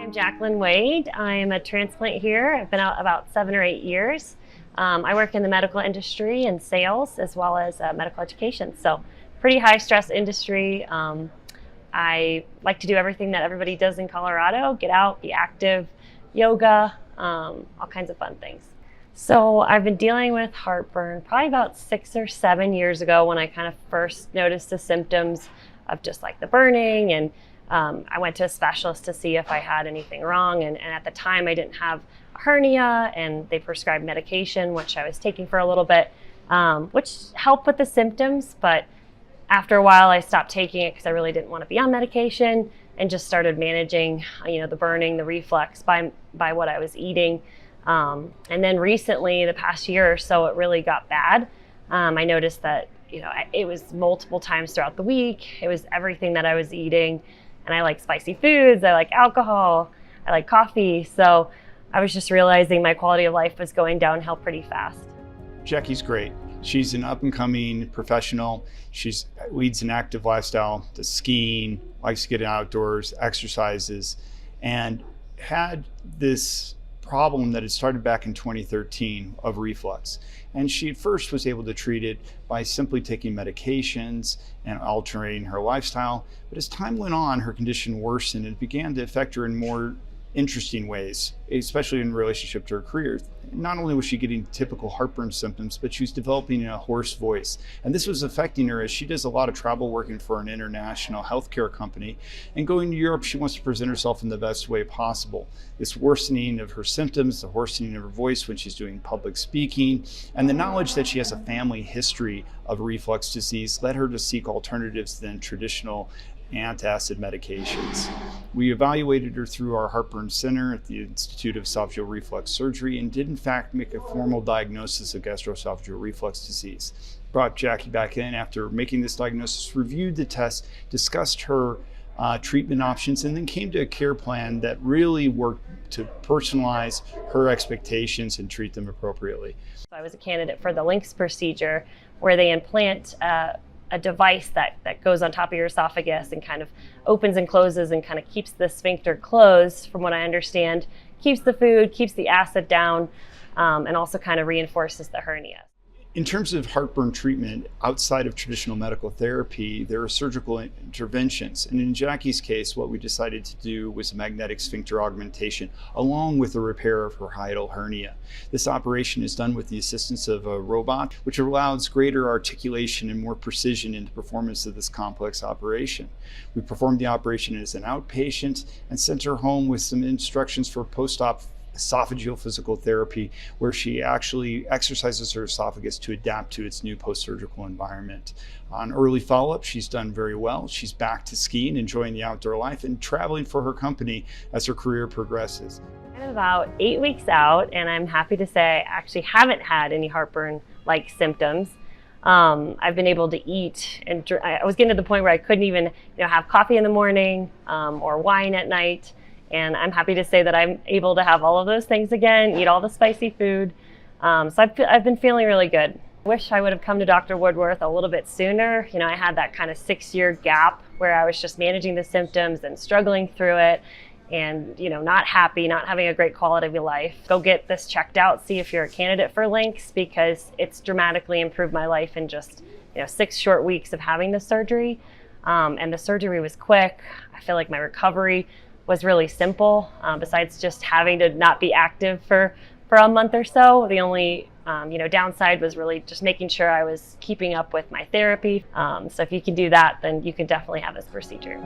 I'm Jacqueline Wade. I'm a transplant here. I've been out about 7 or 8 years. I work in the medical industry and sales as well as medical education. So pretty high stress industry. I like to do everything that everybody does in Colorado, get out, be active, yoga, all kinds of fun things. So I've been dealing with heartburn probably about 6 or 7 years ago when I kind of first noticed the symptoms of just like the burning, and I went to a specialist to see if I had anything wrong, and at the time I didn't have a hernia, and they prescribed medication, which I was taking for a little bit, which helped with the symptoms, but after a while I stopped taking it because I really didn't want to be on medication and just started managing, the burning, the reflux by what I was eating. And then recently, the past year or so, it really got bad. I noticed that, it was multiple times throughout the week. It was everything that I was eating. And I like spicy foods, I like alcohol, I like coffee. So I was just realizing my quality of life was going downhill pretty fast. Jackie's great. She's an up-and-coming professional. She leads an active lifestyle, does skiing, likes to get outdoors, exercises, and had this problem that had started back in 2013 of reflux. And she at first was able to treat it by simply taking medications and altering her lifestyle. But as time went on, her condition worsened and it began to affect her in more interesting ways, especially in relationship to her career. Not only was she getting typical heartburn symptoms, but she was developing a hoarse voice. And this was affecting her as she does a lot of travel working for an international healthcare company. And going to Europe, she wants to present herself in the best way possible. This worsening of her symptoms, the worsening of her voice when she's doing public speaking, and the knowledge that she has a family history of reflux disease led her to seek alternatives than traditional antacid medications. We evaluated her through our Heartburn Center at the Institute of Esophageal Reflux Surgery and did in fact make a formal diagnosis of gastroesophageal reflux disease. Brought Jackie back in after making this diagnosis, reviewed the test, discussed her treatment options, and then came to a care plan that really worked to personalize her expectations and treat them appropriately. I was a candidate for the LINX procedure, where they implant a device that goes on top of your esophagus and kind of opens and closes and kind of keeps the sphincter closed, from what I understand, keeps the food, keeps the acid down, and also kind of reinforces the hernia. In terms of heartburn treatment, outside of traditional medical therapy, there are surgical interventions. And in Jackie's case, what we decided to do was a magnetic sphincter augmentation, along with the repair of her hiatal hernia. This operation is done with the assistance of a robot, which allows greater articulation and more precision in the performance of this complex operation. We performed the operation as an outpatient and sent her home with some instructions for post-op esophageal physical therapy, where she actually exercises her esophagus to adapt to its new post-surgical environment. On early follow-up, she's done very well. She's back to skiing, enjoying the outdoor life, and traveling for her company as her career progresses. I'm about 8 weeks out, and I'm happy to say I actually haven't had any heartburn-like symptoms. I've been able to eat, and I was getting to the point where I couldn't even have coffee in the morning or wine at night. And I'm happy to say that I'm able to have all of those things again, eat all the spicy food. So I've been feeling really good. Wish I would have come to Dr. Woodworth a little bit sooner. I had that kind of 6-year gap where I was just managing the symptoms and struggling through it and, not happy, not having a great quality of life. Go get this checked out, see if you're a candidate for LINX, because it's dramatically improved my life in just, 6 short weeks of having the surgery. And the surgery was quick. I feel like my recovery was really simple. Besides just having to not be active for a month or so, the only downside was really just making sure I was keeping up with my therapy. So if you can do that, then you can definitely have this procedure.